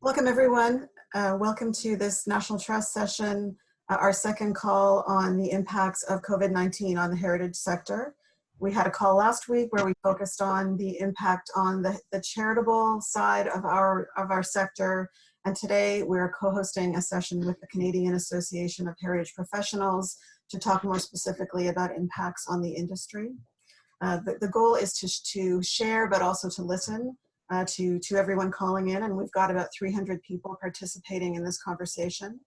Welcome everyone. Welcome to this National Trust session, our second call on the impacts of COVID-19 on the heritage sector. We had a call last week where we focused on the impact on the charitable side of our sector. And today we're co-hosting a session with the Canadian Association of Heritage Professionals to talk more specifically about impacts on the industry. The goal is to share, but also to listen to everyone calling in, and we've got about 300 people participating in this conversation.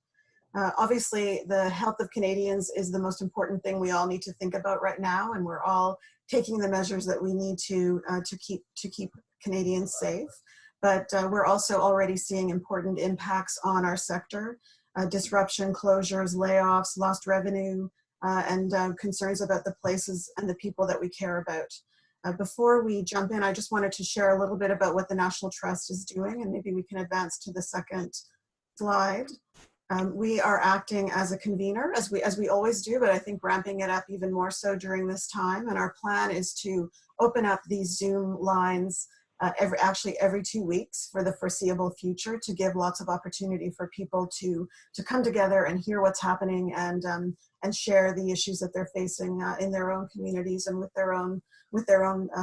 Obviously, the health of Canadians is the most important thing we all need to think about right now, and we're all taking the measures that we need to keep Canadians safe. But we're also already seeing important impacts on our sector: disruption, closures, layoffs, lost revenue, and concerns about the places and the people that we care about. Before we jump in, I just wanted to share a little bit about what the National Trust is doing, and maybe we can advance to the second slide. We are acting as a convener, as we always do, but I think ramping it up even more so during this time. And our plan is to open up these Zoom lines every 2 weeks for the foreseeable future, to give lots of opportunity for people to come together and hear what's happening and share the issues that they're facing in their own communities and with their own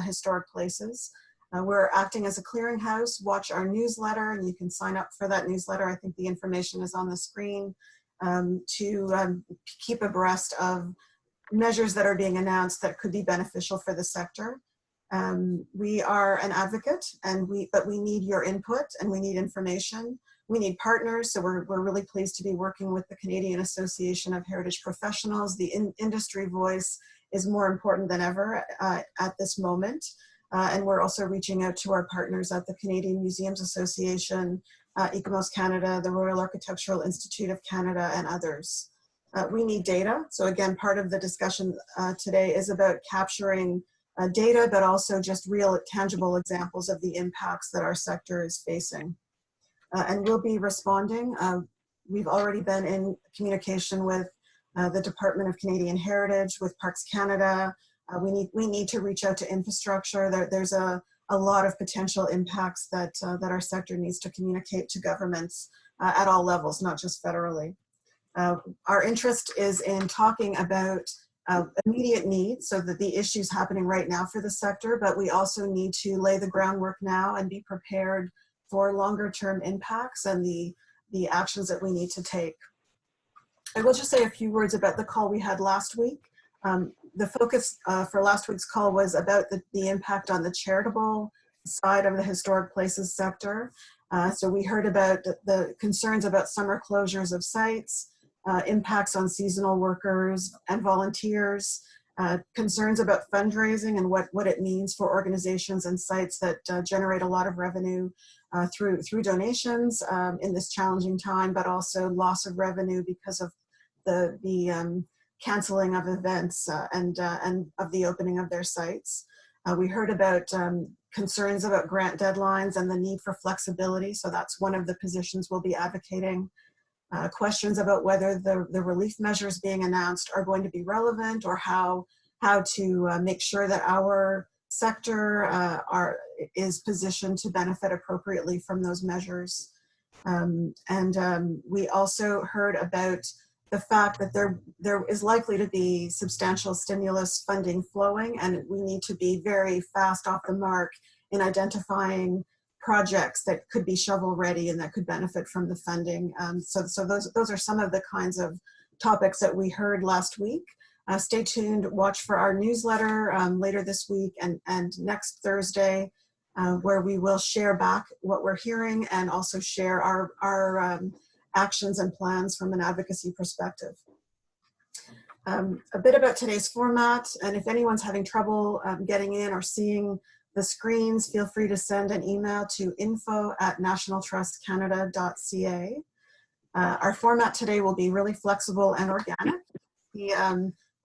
historic places. We're acting as a clearinghouse. Watch our newsletter, and you can sign up for that newsletter. I think the information is on the screen to keep abreast of measures that are being announced that could be beneficial for the sector. We are an advocate, but we need your input and we need information. We need partners, so we're really pleased to be working with the Canadian Association of Heritage Professionals. The industry voice is more important than ever at this moment. And we're also reaching out to our partners at the Canadian Museums Association, Ecomos Canada, the Royal Architectural Institute of Canada, and others. We need data. So again, part of the discussion today is about capturing data, but also just real tangible examples of the impacts that our sector is facing. And we'll be responding. We've already been in communication with the Department of Canadian Heritage, with Parks Canada. We need to reach out to infrastructure. There's a lot of potential impacts that our sector needs to communicate to governments at all levels, not just federally. Our interest is in talking about immediate needs, so that the issues happening right now for the sector, but we also need to lay the groundwork now and be prepared for longer term impacts and the actions that we need to take. I will just say a few words about the call we had last week. The focus for last week's call was about the impact on the charitable side of the historic places sector. So we heard about the concerns about summer closures of sites, impacts on seasonal workers and volunteers, concerns about fundraising and what it means for organizations and sites that generate a lot of revenue through donations in this challenging time, but also loss of revenue because of the canceling of events and of the opening of their sites. We heard about concerns about grant deadlines and the need for flexibility, so that's one of the positions we'll be advocating. Questions about whether the relief measures being announced are going to be relevant, or how to make sure that our sector is positioned to benefit appropriately from those measures. We also heard about the fact that there is likely to be substantial stimulus funding flowing, and we need to be very fast off the mark in identifying projects that could be shovel ready and that could benefit from the funding. So those are some of the kinds of topics that we heard last week. Stay tuned, watch for our newsletter later this week and next Thursday, where we will share back what we're hearing and also share our actions and plans from an advocacy perspective. A bit about today's format, and if anyone's having trouble getting in or seeing the screens, feel free to send an email to info@nationaltrustcanada.ca. Our format today will be really flexible and organic.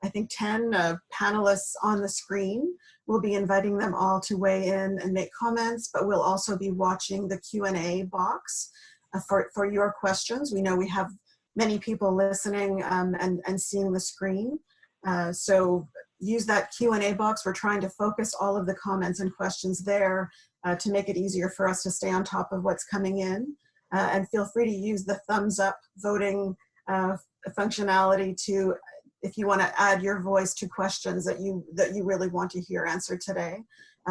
I think 10 panelists on the screen. We'll be inviting them all to weigh in and make comments, but we'll also be watching the Q&A box for your questions. We know we have many people listening and seeing the screen. So use that Q&A box. We're trying to focus all of the comments and questions there to make it easier for us to stay on top of what's coming in. and feel free to use the thumbs up voting functionality to, if you want to add your voice to questions that you really want to hear answered today.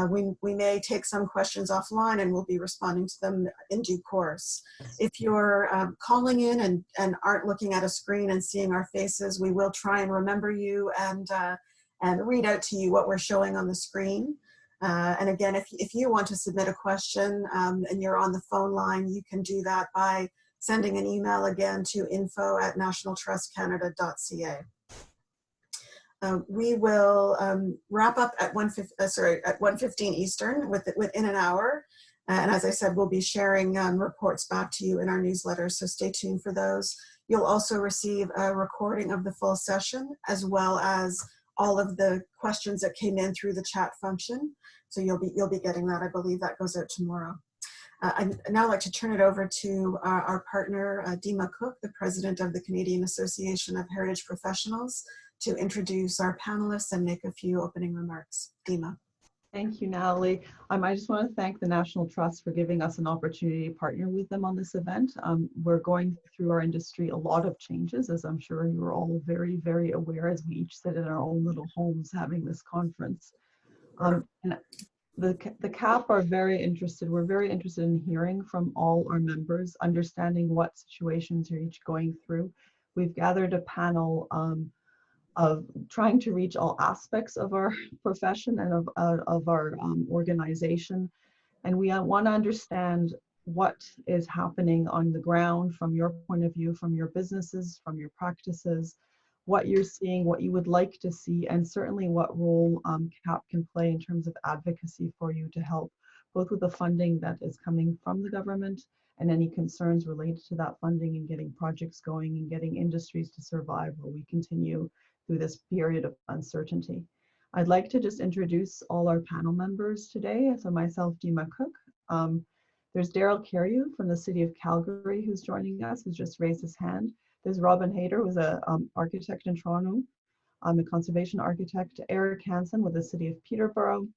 We may take some questions offline and we'll be responding to them in due course. If you're calling in and aren't looking at a screen and seeing our faces, we will try and remember you and read out to you what we're showing on the screen. And again, if you want to submit a question and you're on the phone line, you can do that by sending an email again to info@nationaltrustcanada.ca. We will wrap up at 1:15 Eastern within an hour. And as I said, we'll be sharing reports back to you in our newsletter, so stay tuned for those. You'll also receive a recording of the full session, as well as all of the questions that came in through the chat function. So you'll be getting that. I believe that goes out tomorrow. I'd now like to turn it over to our partner, Dima Cook, the president of the Canadian Association of Heritage Professionals, to introduce our panelists and make a few opening remarks. Dima. Thank you, Natalie. I just want to thank the National Trust for giving us an opportunity to partner with them on this event. We're going through our industry a lot of changes, as I'm sure you're all very, very aware, as we each sit in our own little homes having this conference. And the CAP are very interested. We're very interested in hearing from all our members, understanding what situations you're each going through. We've gathered a panel of trying to reach all aspects of our profession and of our organization. And we want to understand what is happening on the ground from your point of view, from your businesses, from your practices, what you're seeing, what you would like to see, and certainly what role CAP can play in terms of advocacy for you to help, both with the funding that is coming from the government and any concerns related to that funding and getting projects going and getting industries to survive while we continue through this period of uncertainty. I'd like to just introduce all our panel members today. So myself, Dima Cook. There's Daryl Carrew from the City of Calgary who's joining us, who's just raised his hand. There's Robin Hayter, who's an architect in Toronto, a conservation architect. Eric Hansen with the City of Peterborough.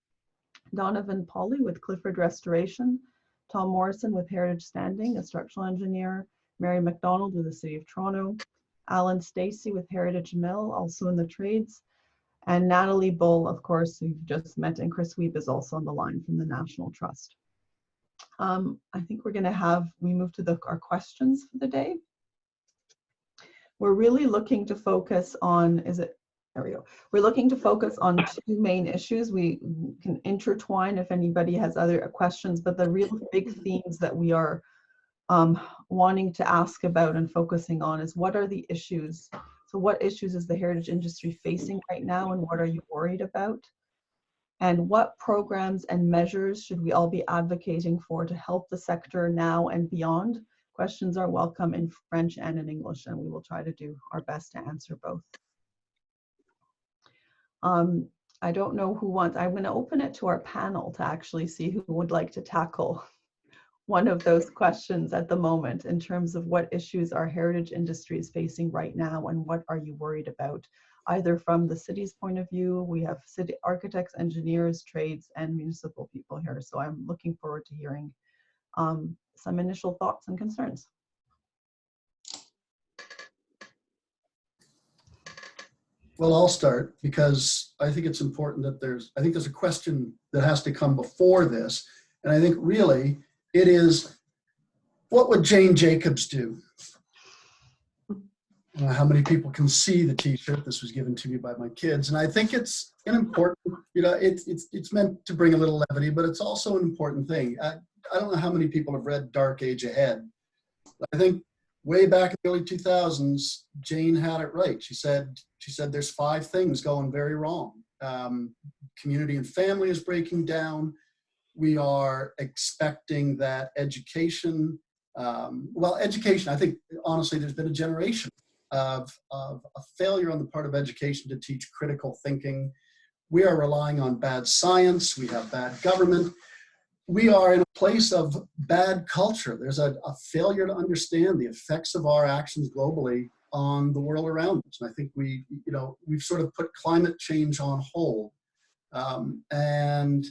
Donovan Pauly with Clifford Restoration. Tom Morrison with Heritage Standing, a structural engineer. Mary McDonald with the City of Toronto. Alan Stacey with Heritage Mill, also in the trades, and Natalie Bull, of course, who you've just met, and Chris Weeb is also on the line from the National Trust. I think we're going to we move to our questions for the day. We're really looking to focus on, there we go. We're looking to focus on two main issues. We can intertwine if anybody has other questions, but the real big themes that we are wanting to ask about and focusing on is what are the issues? So what issues is the heritage industry facing right now, and what are you worried about? And what programs and measures should we all be advocating for to help the sector now and beyond? Questions are welcome in French and in English, and we will try to do our best to answer both. I don't know who wants, I'm going to open it to our panel to actually see who would like to tackle one of those questions at the moment in terms of what issues our heritage industry is facing right now and what are you worried about, either from the city's point of view. We have city architects, engineers, trades, and municipal people here. So I'm looking forward to hearing some initial thoughts and concerns. Well, I'll start because I think it's important that there's a question that has to come before this. And I think really it is, what would Jane Jacobs do? I don't know how many people can see the t-shirt. This was given to me by my kids. And I think it's an important, it's meant to bring a little levity, but it's also an important thing. I don't know how many people have read Dark Age Ahead. I think way back in the early 2000s, Jane had it right. She said there's 5 things going very wrong. Community and family is breaking down. We are expecting that education, education, I think, honestly, there's been a generation of a failure on the part of education to teach critical thinking. We are relying on bad science. We have bad government. We are in a place of bad culture. There's a failure to understand the effects of our actions globally on the world around us. And I think we've sort of put climate change on hold. And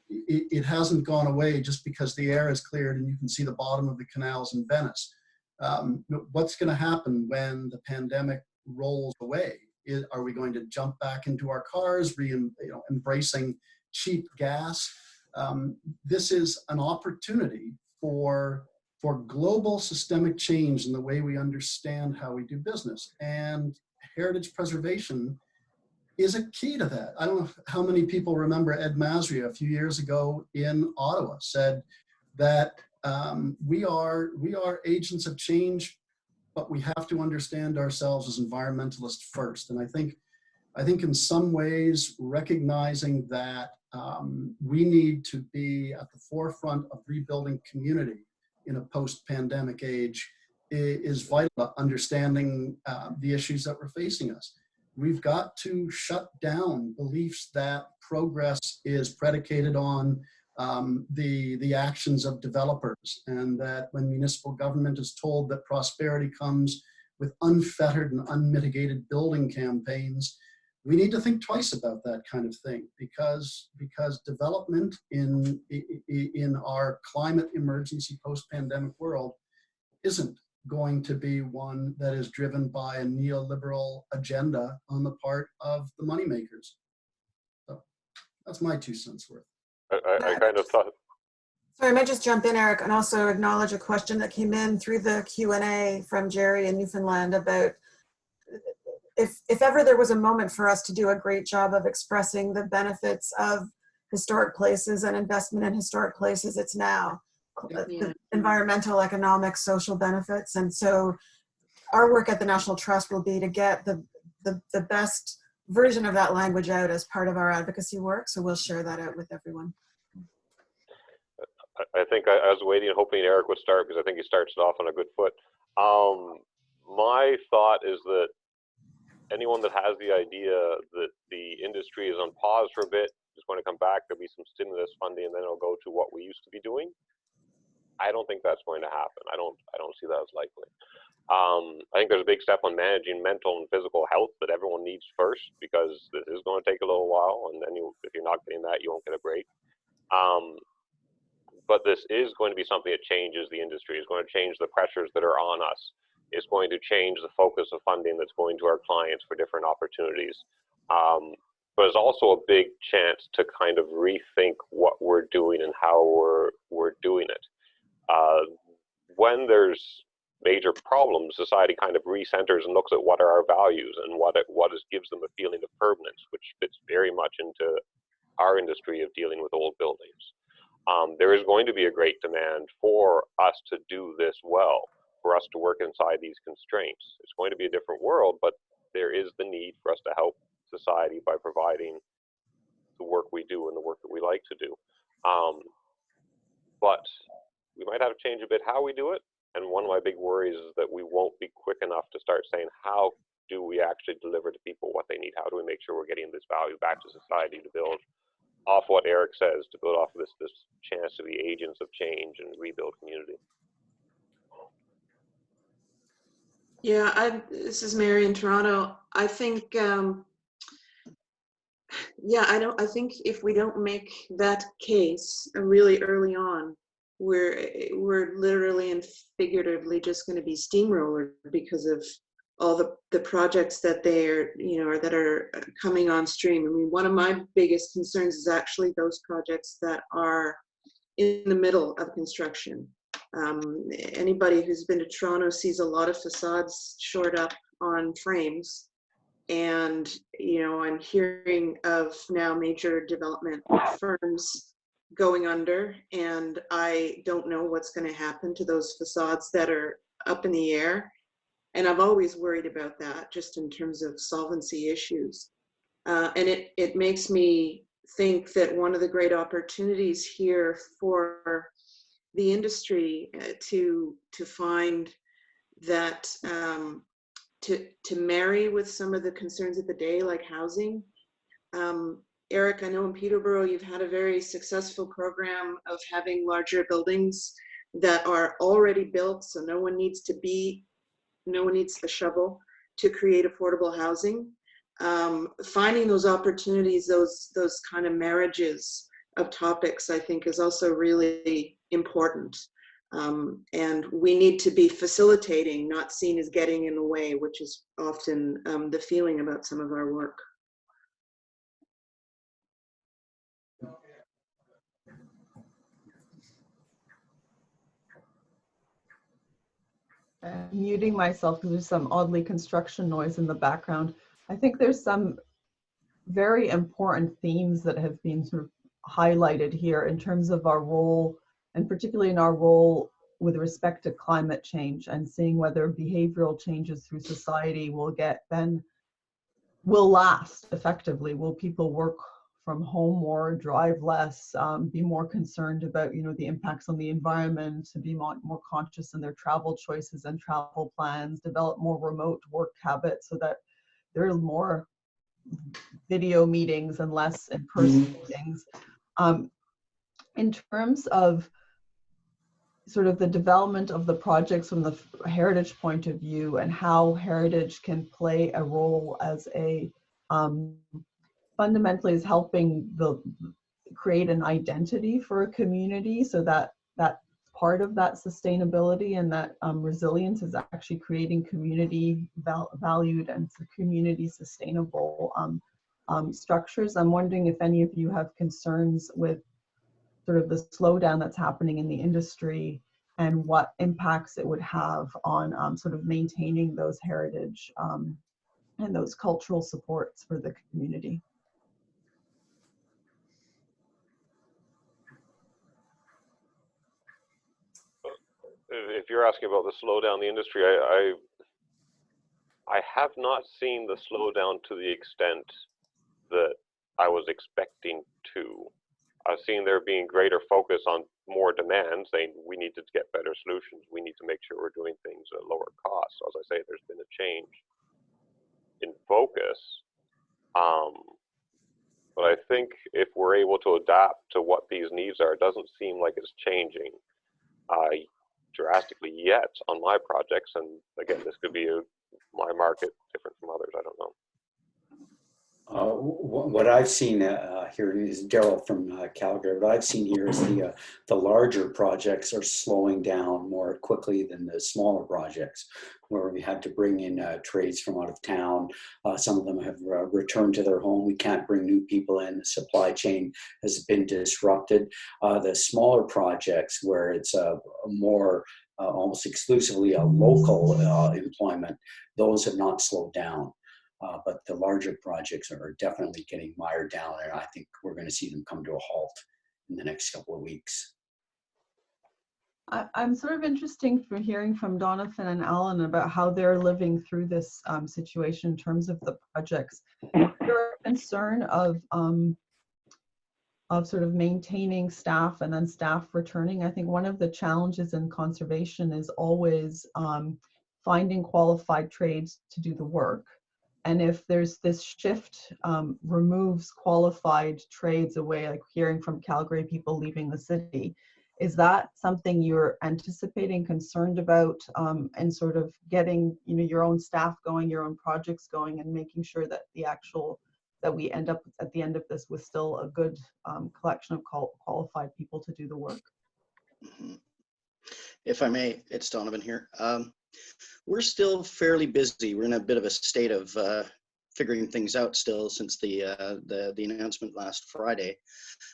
it hasn't gone away just because the air is cleared and you can see the bottom of the canals in Venice. What's going to happen when the pandemic rolls away? Are we going to jump back into our cars, embracing cheap gas? This is an opportunity for global systemic change in the way we understand how we do business. And heritage preservation is a key to that. I don't know how many people remember Ed Masria a few years ago in Ottawa said that we are agents of change, but we have to understand ourselves as environmentalists first. And I think in some ways recognizing that we need to be at the forefront of rebuilding community in a post-pandemic age is vital to understanding the issues that we're facing us. We've got to shut down beliefs that progress is predicated on the actions of developers, and that when municipal government is told that prosperity comes with unfettered and unmitigated building campaigns, we need to think twice about that kind of thing, because development in our climate emergency post-pandemic world isn't going to be one that is driven by a neoliberal agenda on the part of the moneymakers. So that's my 2 cents worth. I kind of thought. Sorry, I might just jump in, Eric, and also acknowledge a question that came in through the Q&A from Jerry in Newfoundland about if ever there was a moment for us to do a great job of expressing the benefits of historic places and investment in historic places, it's now. Yeah. The environmental, economic, social benefits. And so our work at the National Trust will be to get the best version of that language out as part of our advocacy work. So we'll share that out with everyone. I think I was waiting and hoping Eric would start, because I think he starts it off on a good foot. My thought is that anyone that has the idea that the industry is on pause for a bit is going to come back, there'll be some stimulus funding, and then it'll go to what we used to be doing. I don't think that's going to happen. I don't see that as likely. I think there's a big step on managing mental and physical health that everyone needs first, because this is going to take a little while, and then if you're not getting that, you won't get a break. But this is going to be something that changes the industry. It's going to change the pressures that are on us. It's going to change the focus of funding that's going to our clients for different opportunities. But it's also a big chance to kind of rethink what we're doing and how we're doing it. When there's major problems, society kind of recenters and looks at what are our values and what gives them a feeling of permanence, which fits very much into our industry of dealing with old buildings. There is going to be a great demand for us to do this well, for us to work inside these constraints. It's going to be a different world, but there is the need for us to help society by providing the work we do and the work that we like to do. But we might have to change a bit how we do it. And one of my big worries is that we won't be quick enough to start saying, how do we actually deliver to people what they need? How do we make sure we're getting this value back to society to build off what Eric says, to build off of this chance to be agents of change and rebuild community? Yeah, this is Mary in Toronto. I think, I think if we don't make that case really early on, we're literally and figuratively just going to be steamrollered because of all the projects that that are coming on stream. I mean, one of my biggest concerns is actually those projects that are in the middle of construction. Anybody who's been to Toronto sees a lot of facades shored up on frames, and I'm hearing of now major development firms going under, and I don't know what's going to happen to those facades that are up in the air. And I've always worried about that, just in terms of solvency issues. And it makes me think that one of the great opportunities here for the industry to find that to marry with some of the concerns of the day, like housing. Eric, I know in Peterborough you've had a very successful program of having larger buildings that are already built, so no one needs a shovel to create affordable housing. finding those opportunities, those kind of marriages of topics, I think is also really important. And we need to be facilitating, not seen as getting in the way, which is often the feeling about some of our work. Muting myself because there's some oddly construction noise in the background. I think there's some very important themes that have been sort of highlighted here in terms of our role, and particularly in our role with respect to climate change, and seeing whether behavioral changes through society will last effectively. Will people work from home more, drive less, be more concerned about, the impacts on the environment, to be more conscious in their travel choices and travel plans, develop more remote work habits so that there are more video meetings and less in-person meetings. In terms of sort of the development of the projects from the heritage point of view, and how heritage can play a role as a fundamentally is helping create an identity for a community, so that part of that sustainability and that resilience is actually creating community valued and community sustainable structures. I'm wondering if any of you have concerns with sort of the slowdown that's happening in the industry, and what impacts it would have on sort of maintaining those heritage and those cultural supports for the community. If you're asking about the slowdown in the industry, I have not seen the slowdown to the extent that I was expecting to. I've seen there being greater focus on more demand, saying we need to get better solutions. We need to make sure we're doing things at lower cost. So as I say, there's been a change in focus. But I think if we're able to adapt to what these needs are, it doesn't seem like it's changing drastically yet on my projects. And again, this could be my market different from others. I don't know. What I've seen here is Daryl from Calgary. What I've seen here is the larger projects are slowing down more quickly than the smaller projects, where we had to bring in trades from out of town. Some of them have returned to their home. We can't bring new people in. The supply chain has been disrupted. The smaller projects, where it's more almost exclusively a local employment, those have not slowed down. But the larger projects are definitely getting mired down, and I think we're going to see them come to a halt in the next couple of weeks. I'm sort of interested for hearing from Donathan and Alan about how they're living through this situation in terms of the projects. Is there a concern of sort of maintaining staff and then staff returning? I think one of the challenges in conservation is always finding qualified trades to do the work. And if there's this shift, removes qualified trades away, like hearing from Calgary people leaving the city, is that something you're anticipating, concerned about, and sort of getting your own staff going, your own projects going, and making sure that that we end up at the end of this with still a good collection of qualified people to do the work? If I may, it's Donovan here. We're still fairly busy. We're in a bit of a state of figuring things out still since the announcement last Friday.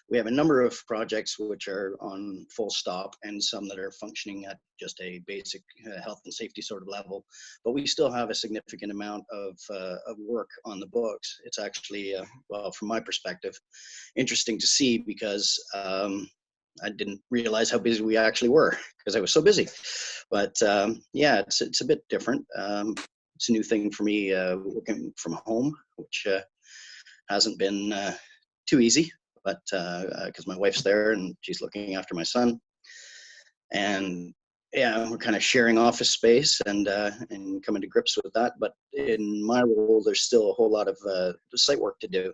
We have a number of projects which are on full stop, and some that are functioning at just a basic health and safety sort of level. But we still have a significant amount of work on the books. It's actually, well, from my perspective, interesting to see, because I didn't realize how busy we actually were because I was so busy. But yeah, it's a bit different. It's a new thing for me, working from home, which hasn't been too easy, but because my wife's there and she's looking after my son. And yeah, we're kind of sharing office space and coming to grips with that. But in my role, there's still a whole lot of site work to do.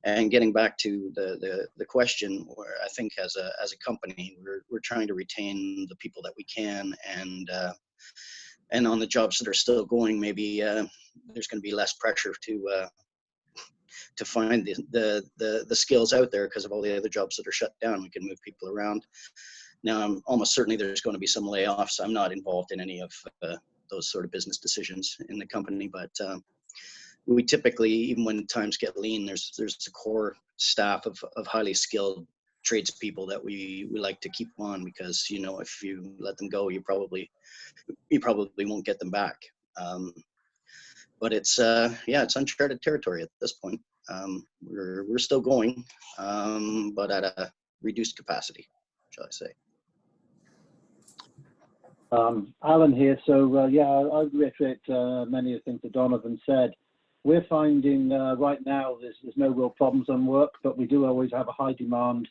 And getting back to the question, where I think as a company, we're trying to retain the people that we can, and on the jobs that are still going, maybe there's going to be less pressure to to find the skills out there because of all the other jobs that are shut down. We can move people around. Now, I'm almost certainly there's going to be some layoffs. I'm not involved in any of those sort of business decisions in the company, but we typically, even when times get lean, there's a core staff of highly skilled tradespeople that we like to keep on, because if you let them go, you probably won't get them back. But it's it's uncharted territory at this point. We're still going, but at a reduced capacity, shall I say. Alan here. So I reiterate many of the things that Donovan said. We're finding right now there's no real problems on work, but we do always have a high demand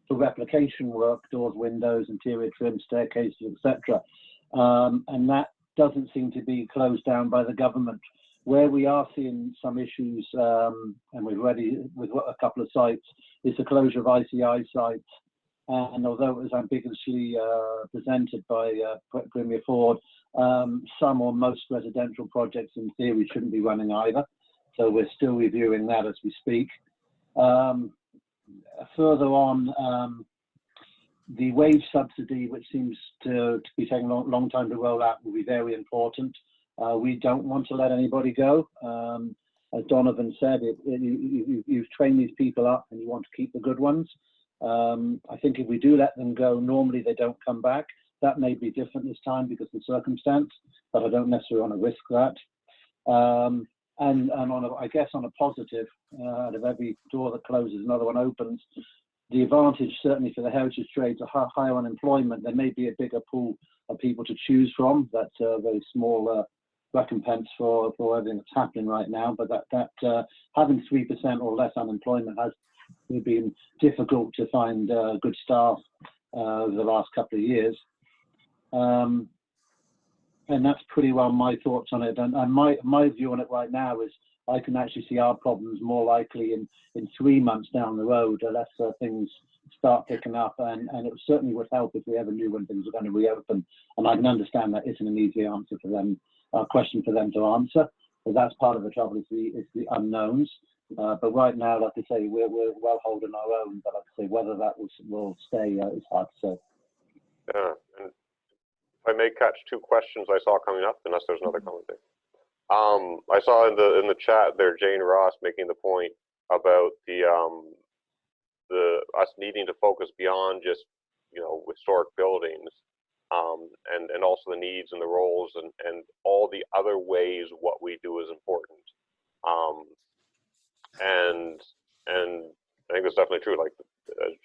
for replication work, doors, windows, interior trim, staircases, etc. And that doesn't seem to be closed down by the government. Where we are seeing some issues, and we've already with a couple of sites, is the closure of ICI sites. And although it was ambiguously presented by Premier Ford, some or most residential projects in theory shouldn't be running either. So we're still reviewing that as we speak. Further on, the wage subsidy, which seems to be taking a long time to roll out, will be very important. We don't want to let anybody go. As Donovan said, you've trained these people up and you want to keep the good ones. I think if we do let them go, normally they don't come back. That may be different this time because of the circumstance, but I don't necessarily want to risk that. And I guess on a positive, out of every door that closes, another one opens. The advantage certainly for the heritage trades are higher unemployment. There may be a bigger pool of people to choose from. That's a very small recompense for everything that's happening right now. But that having 3% or less unemployment has been difficult to find good staff over the last couple of years. And that's pretty well my thoughts on it. And my view on it right now is I can actually see our problems more likely in 3 months down the road, unless things start picking up. And it certainly would help if we ever knew when things were going to reopen. And I can understand that isn't an easy answer for them, question for them to answer. But that's part of the trouble, is the unknowns. But right now, like I say, we're well holding our own. But like I say, whether that will stay is hard to say. Yeah, and if I may catch two questions I saw coming up, unless there's another comment there. I saw in the chat there Jane Ross making the point about the us needing to focus beyond just historic buildings, and also the needs and the roles and all the other ways what we do is important. And I think that's definitely true. Like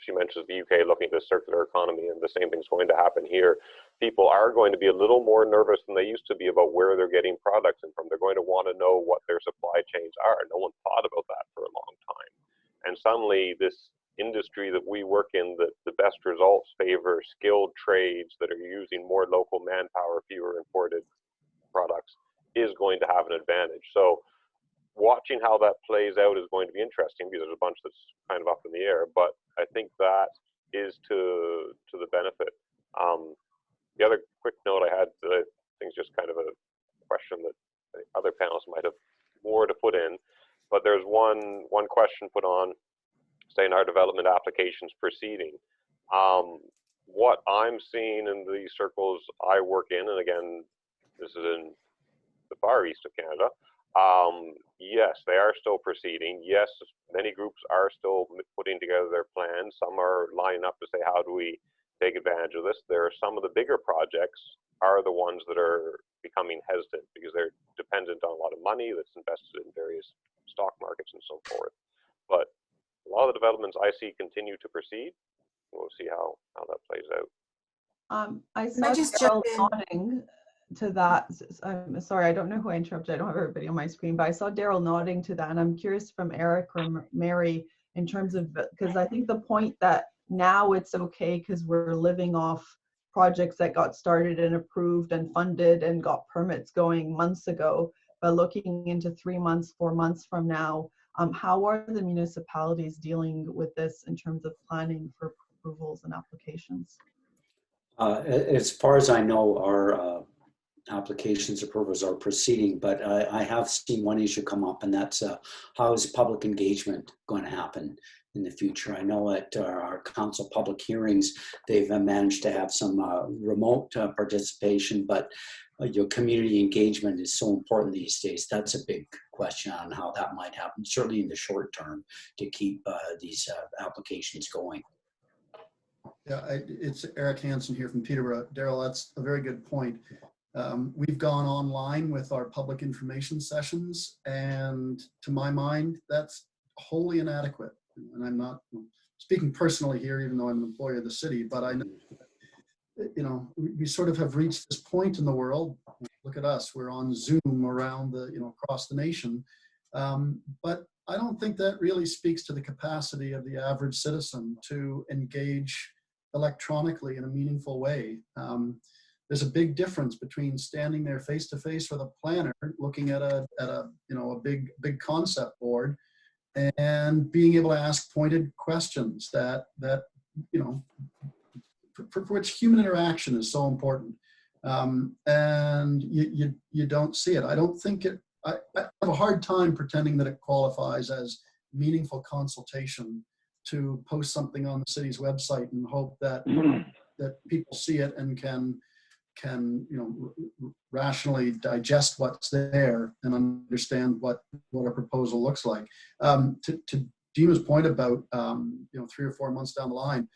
she mentions the UK looking at the circular economy, and the same thing's going to happen here. People are going to be a little more nervous than they used to be about where they're getting products in from. They're going to want to know what their supply chains are. No one thought about that for a long time. And suddenly this industry that we work in, the best results favor skilled trades that are using more local manpower, fewer imported products, is going to have an advantage. So watching how that plays out is going to be interesting, because there's a bunch that's kind of up in the air, but I think that is to the benefit. The other quick note I had, I think is just kind of a question that other panelists might have more to put in, but there's one question put on saying, are development applications proceeding? What I'm seeing in the circles I work in, and again, this is in the far east of Canada, yes, they are still proceeding. Yes, many groups are still putting together their plans. Some are lining up to say, how do we take advantage of this? There are some of the bigger projects are the ones that are becoming hesitant because they're dependent on a lot of money that's invested in various stock markets and so forth. But a lot of the developments I see continue to proceed. We'll see how that plays out. I saw Daryl nodding to that. I'm sorry, I don't know who I interrupted. I don't have everybody on my screen, but I saw Daryl nodding to that. And I'm curious from Eric or Mary in terms of, because I think the point that now it's okay because we're living off projects that got started and approved and funded and got permits going months ago, but looking into 3 months, 4 months from now, how are the municipalities dealing with this in terms of planning for approvals and applications? As far as I know, our applications approvals are proceeding, but I have seen one issue come up, and that's how is public engagement going to happen in the future? I know at our council public hearings, they've managed to have some remote participation, but your community engagement is so important these days. That's a big question on how that might happen, certainly in the short term, to keep these applications going. Yeah, it's Eric Hansen here from Peterborough. Daryl, that's a very good point. We've gone online with our public information sessions, and to my mind, that's wholly inadequate. And I'm not speaking personally here, even though I'm an employee of the city, but I know, you know, we sort of have reached this point in the world. Look at us, we're on Zoom around the, across the nation. But I don't think that really speaks to the capacity of the average citizen to engage electronically in a meaningful way. There's a big difference between standing there face to face with a planner, looking at a big concept board, and being able to ask pointed questions that for which human interaction is so important. And you don't see it. I don't think it. I have a hard time pretending that it qualifies as meaningful consultation to post something on the city's website and hope that that people see it and can rationally digest what's there and understand what a proposal looks like. To Dima's point about 3 or 4 months down the line,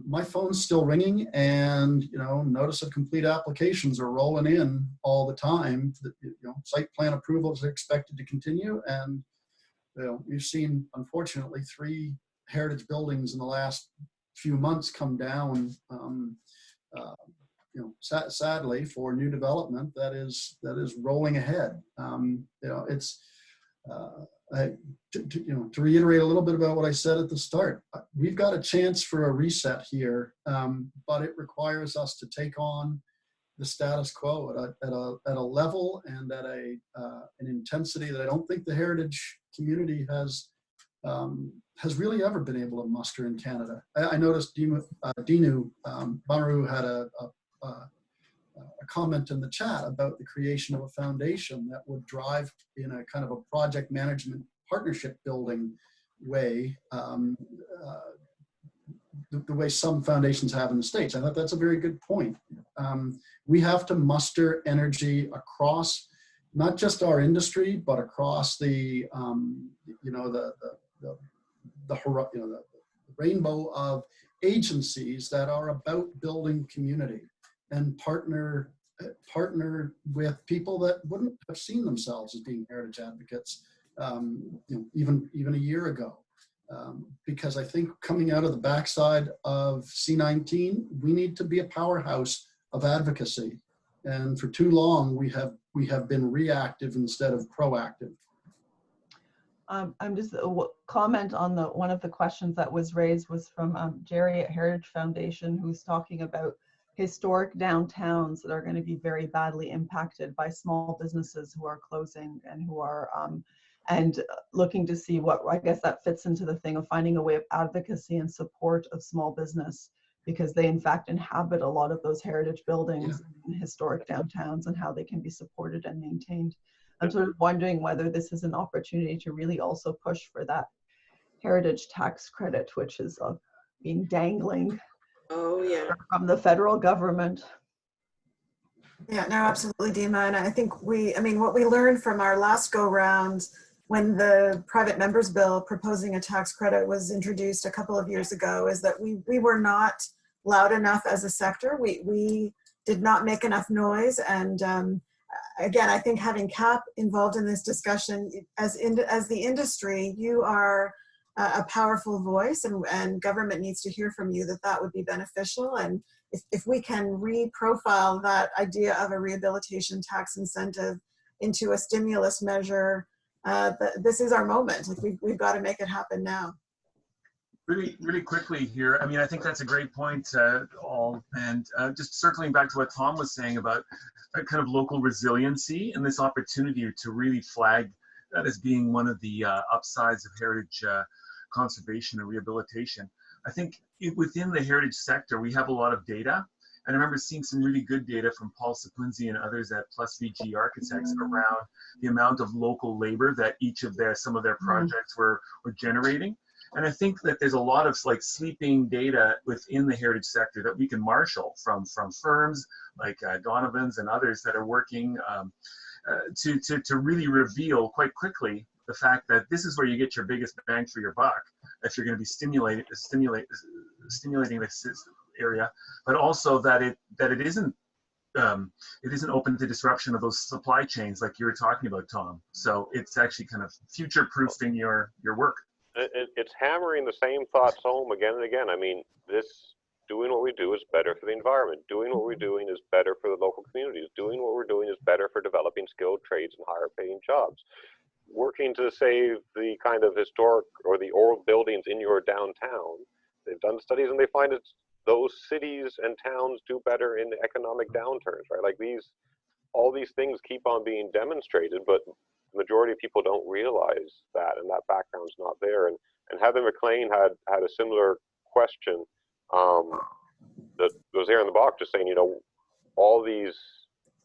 my phone's still ringing, and notice of complete applications are rolling in all the time. Site plan approvals are expected to continue, and we've seen, unfortunately, 3 heritage buildings in the last few months come down. Sadly, for new development that is rolling ahead. To reiterate a little bit about what I said at the start, we've got a chance for a reset here, but it requires us to take on the status quo at a level and at an intensity that I don't think the heritage community has really ever been able to muster in Canada. I noticed Dinu Bamaru had a comment in the chat about the creation of a foundation that would drive in a kind of a project management partnership building way, the way some foundations have in the States. I thought that's a very good point. We have to muster energy across not just our industry, but across the rainbow of agencies that are about building community, and partner with people that wouldn't have seen themselves as being heritage advocates even a year ago. Because I think coming out of the backside of C-19, we need to be a powerhouse of advocacy. And for too long, we have been reactive instead of proactive. I'm just comment on one of the questions that was raised was from Jerry at Heritage Foundation, who's talking about historic downtowns that are going to be very badly impacted by small businesses who are closing and who are and looking to see what, I guess that fits into the thing of finding a way of advocacy and support of small business, because they in fact inhabit a lot of those heritage buildings in historic downtowns, and how they can be supported and maintained. I'm sort of wondering whether this is an opportunity to really also push for that heritage tax credit, which is being dangling from the federal government. Yeah, no, absolutely, Dima. And I think what we learned from our last go round when the private members bill proposing a tax credit was introduced a couple of years ago is that we were not loud enough as a sector. We did not make enough noise. And again, I think having CAP involved in this discussion as the industry, you are a powerful voice, and government needs to hear from you that would be beneficial. And if we can re-profile that idea of a rehabilitation tax incentive into a stimulus measure, this is our moment. Like we've got to make it happen now. Really quickly here. I mean, I think that's a great point, all. And just circling back to what Tom was saying about kind of local resiliency and this opportunity to really flag that as being one of the upsides of heritage conservation and rehabilitation. I think within the heritage sector, we have a lot of data, And I remember seeing some really good data from Paul Saplinzi and others at Plus VG Architects around the amount of local labor that each of some of their projects were generating. And I think that there's a lot of like sleeping data within the heritage sector that we can marshal from firms like Donovan's and others that are working to really reveal quite quickly the fact that this is where you get your biggest bang for your buck if you're going to be stimulating this area, but also that it isn't open to disruption of those supply chains like you were talking about, Tom. So it's actually kind of future-proofing your work. It's hammering the same thoughts home again and again. I mean, doing what we do is better for the environment. Doing what we're doing is better for the local communities. Doing what we're doing is better for developing skilled trades and higher paying jobs. Working to save the kind of historic or the old buildings in your downtown. They've done studies and they find those cities and towns do better in economic downturns, right? Like all these things keep on being demonstrated, but the majority of people don't realize that, and that background's not there. And Heather McLean had a similar question that was there in the box, just saying, you know, all these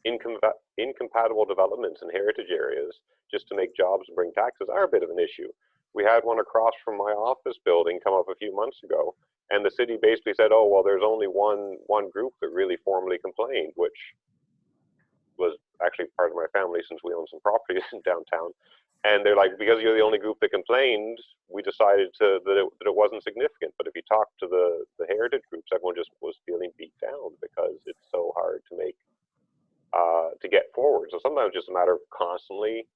incompatible developments in heritage areas just to make jobs and bring taxes are a bit of an issue. We had one across from my office building come up a few months ago, and the city basically said, oh, well, there's only one group that really formally complained, which was actually part of my family since we own some properties in downtown. And they're like, because you're the only group that complained, we decided that it wasn't significant. But if you talk to the heritage groups, everyone just was feeling beat down because it's so hard to make, to get forward. So sometimes it's just a matter of constantly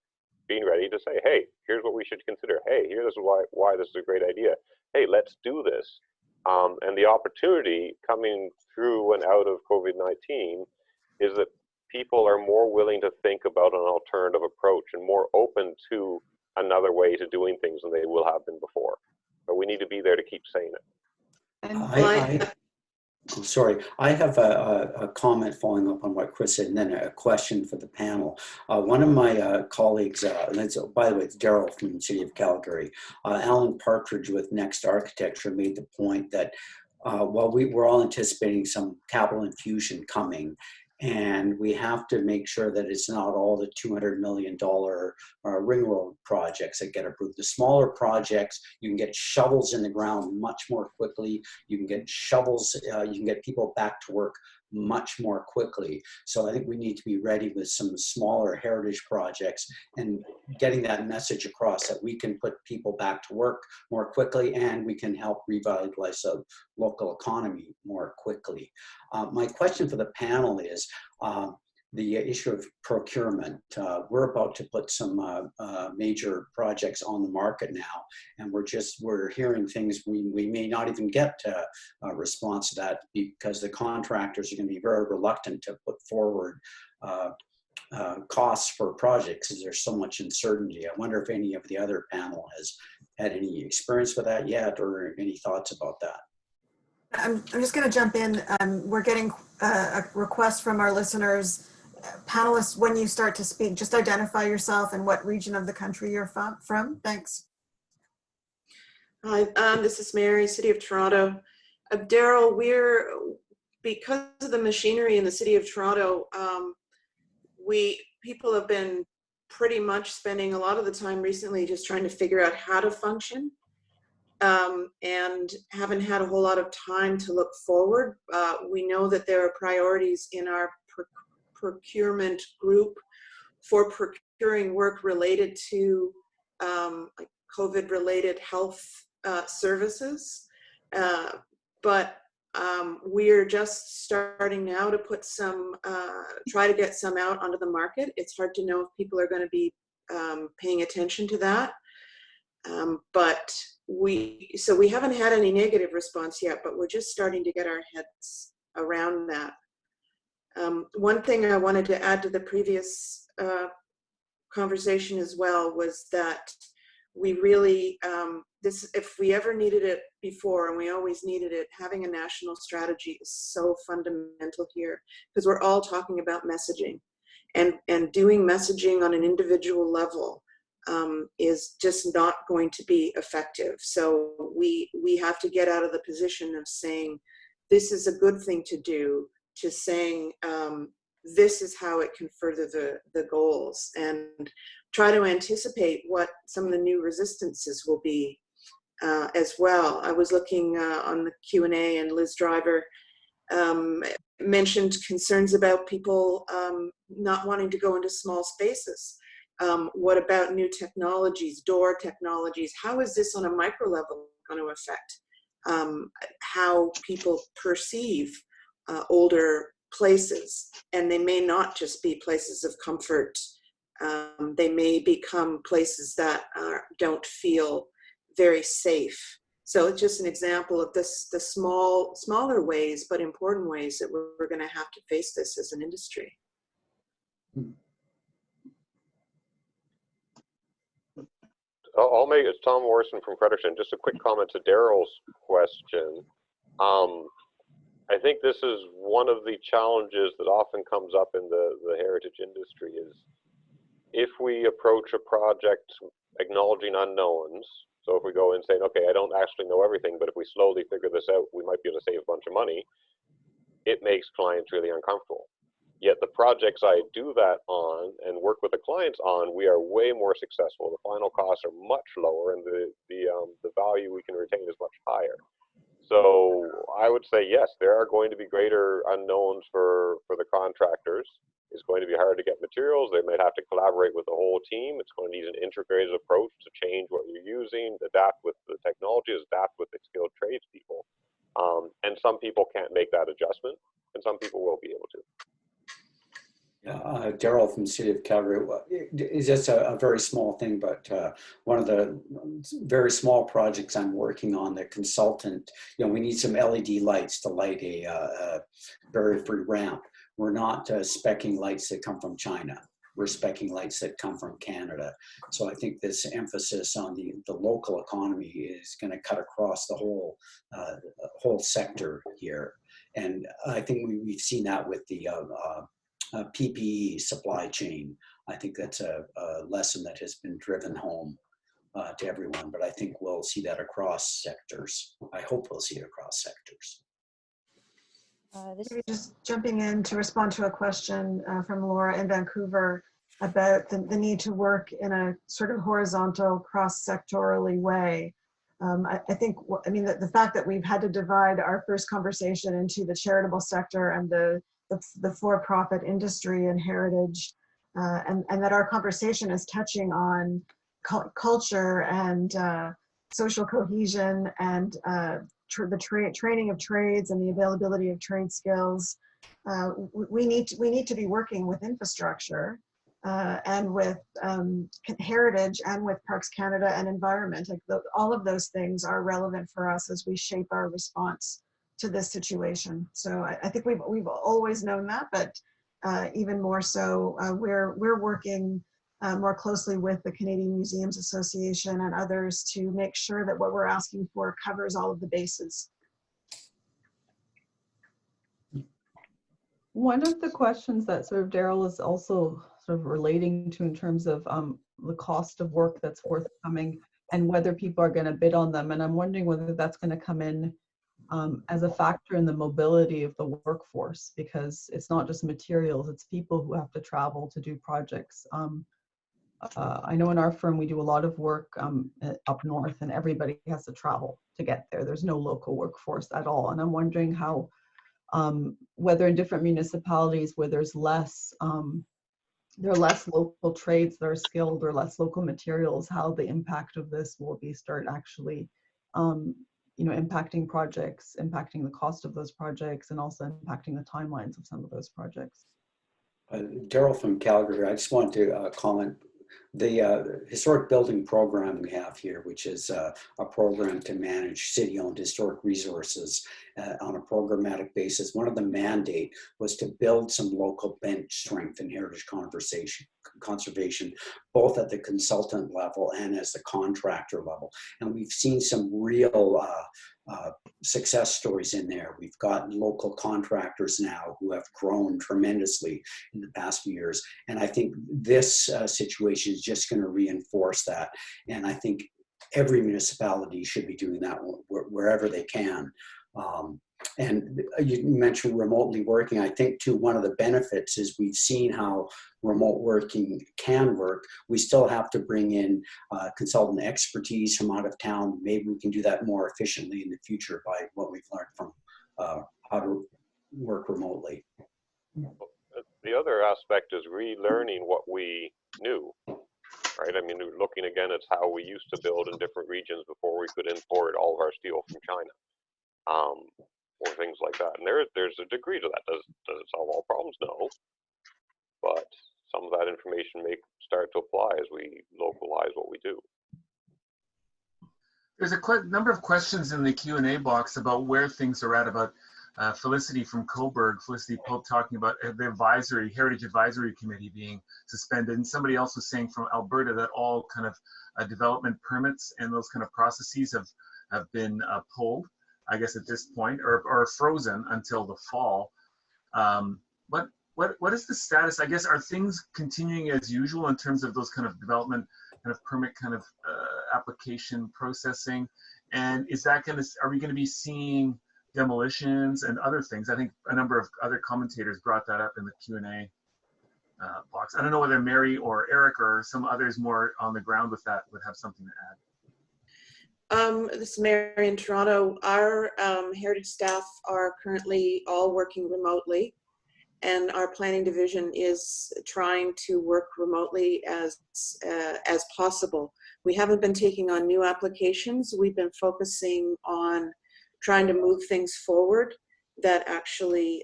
being ready to say, hey, here's what we should consider. Hey, here's why this is a great idea. Hey, let's do this. And the opportunity coming through and out of COVID-19 is that people are more willing to think about an alternative approach and more open to another way to doing things than they will have been before. But we need to be there to keep saying it. I'm sorry, I have a comment following up on what Chris said, and then a question for the panel. One of my colleagues, and by the way, it's Daryl from the city of Calgary, Alan Partridge with Next Architecture made the point that while we're all anticipating some capital infusion coming, and we have to make sure that it's not all the $200 million ring road projects that get approved. The smaller projects, you can get shovels in the ground much more quickly. You can get shovels, you can get people back to work much more quickly. So I think we need to be ready with some smaller heritage projects and getting that message across that we can put people back to work more quickly and we can help revitalize the local economy more quickly. My question for the panel is the issue of procurement. We're about to put some major projects on the market now, and we're hearing things we may not even get a response to that because the contractors are going to be very reluctant to put forward costs for projects because there's so much uncertainty. I wonder if any of the other panel has had any experience with that yet or any thoughts about that. I'm just going to jump in. We're getting a request from our listeners. Panelists, when you start to speak, just identify yourself and what region of the country you're from. Thanks. Hi, this is Mary, City of Toronto. Daryl, because of the machinery in the City of Toronto, people have been pretty much spending a lot of the time recently just trying to figure out how to function. And haven't had a whole lot of time to look forward. We know that there are priorities in our procurement group for procuring work related to like COVID-related health services. But we're just starting now to put try to get some out onto the market. It's hard to know if people are going to be paying attention to that. But we haven't had any negative response yet, but we're just starting to get our heads around that. One thing I wanted to add to the previous conversation as well was that we really, if we ever needed it before, and we always needed it, having a national strategy is so fundamental here because we're all talking about messaging and doing messaging on an individual level is just not going to be effective. So we have to get out of the position of saying, this is a good thing to do to saying, this is how it can further the goals, and try to anticipate what some of the new resistances will be as well. I was looking on the Q&A, and Liz Driver mentioned concerns about people not wanting to go into small spaces. What about new technologies, door technologies? How is this on a micro level going to affect how people perceive older places? And they may not just be places of comfort. They may become places that don't feel very safe. So it's just an example of this, the smaller ways, but important ways that we're going to have to face this as an industry. I'll make it. Tom Morrison from Fredericton. Just a quick comment to Daryl's question. I think this is one of the challenges that often comes up in the heritage industry is if we approach a project acknowledging unknowns. So if we go in saying, okay, I don't actually know everything, but if we slowly figure this out, we might be able to save a bunch of money, it makes clients really uncomfortable. Yet the projects I do that on and work with the clients on, we are way more successful. The final costs are much lower, and the value we can retain is much higher. So I would say yes, there are going to be greater unknowns for the contractors. It's going to be hard to get materials. They might have to collaborate with the whole team. It's going to need an integrated approach to change what you're using, adapt with the technologies, adapt with the skilled tradespeople. And some people can't make that adjustment, and some people will be able to. Yeah, Daryl from the City of Calgary. Is just a very small thing, but one of the very small projects I'm working on, the consultant, we need some LED lights to light a barrier-free ramp. We're not speccing lights that come from China. We're speccing lights that come from Canada. So I think this emphasis on the local economy is going to cut across the whole sector here. And I think we've seen that with the PPE supply chain. I think that's a lesson that has been driven home to everyone, but I think we'll see that across sectors. I hope we'll see it across sectors. Maybe just jumping in to respond to a question from Laura in Vancouver about the need to work in a sort of horizontal, cross-sectorally way. I think, the fact that we've had to divide our first conversation into the charitable sector and the for-profit industry and heritage, and that our conversation is touching on culture and social cohesion and the training of trades and the availability of trade skills. We need to be working with infrastructure and with heritage and with Parks Canada and environment. All of those things are relevant for us as we shape our response to this situation. So I think we've always known that, but even more so, we're working more closely with the Canadian Museums Association and others to make sure that what we're asking for covers all of the bases. One of the questions that sort of Daryl is also sort of relating to in terms of the cost of work that's forthcoming and whether people are going to bid on them. And I'm wondering whether that's going to come in as a factor in the mobility of the workforce, because it's not just materials, it's people who have to travel to do projects. I know in our firm we do a lot of work up north, and everybody has to travel to get there. There's no local workforce at all. And I'm wondering how, whether in different municipalities where there's less, there are less local trades that are skilled or less local materials, how the impact of this will start actually impacting projects, impacting the cost of those projects, and also impacting the timelines of some of those projects. Daryl from Calgary, I just want to comment. The historic building program we have here, which is a program to manage city-owned historic resources on a programmatic basis. One of the mandate was to build some local bench strength in heritage conservation, both at the consultant level and as the contractor level. And we've seen some real success stories in there. We've got local contractors now who have grown tremendously in the past few years. And I think this situation is just going to reinforce that. And I think every municipality should be doing that wherever they can. And you mentioned remotely working. I think too, one of the benefits is we've seen how remote working can work. We still have to bring in consultant expertise from out of town. Maybe we can do that more efficiently in the future by what we've learned from how to work remotely. The other aspect is relearning what we knew, right? I mean, we're looking again at how we used to build in different regions before we could import all of our steel from China. Or things like that. And there's a degree to that. Does it solve all problems? No. But some of that information may start to apply as we localize what we do. There's a number of questions in the Q&A box about where things are at, about Felicity from Coburg, Felicity Pope, talking about the Heritage Advisory Committee being suspended. And somebody else was saying from Alberta that all kind of development permits and those kind of processes have been pulled, I guess at this point, or frozen until the fall. What is the status? I guess, are things continuing as usual in terms of those kind of development, kind of permit, kind of application processing? And is that are we going to be seeing demolitions and other things? I think a number of other commentators brought that up in the Q&A box. I don't know whether Mary or Eric or some others more on the ground with that would have something to add. This is Mary in Toronto. Our Heritage staff are currently all working remotely, and our planning division is trying to work remotely as possible. We haven't been taking on new applications. We've been focusing on trying to move things forward that actually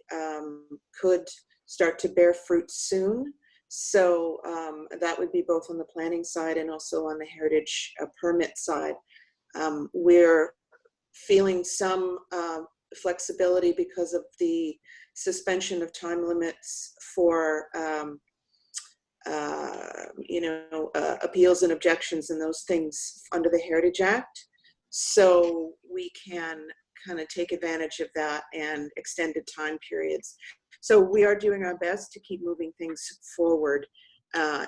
could start to bear fruit soon. So that would be both on the planning side and also on the heritage permit side. We're feeling some flexibility because of the suspension of time limits for appeals and objections and those things under the Heritage Act. So we can kind of take advantage of that and extended time periods. So we are doing our best to keep moving things forward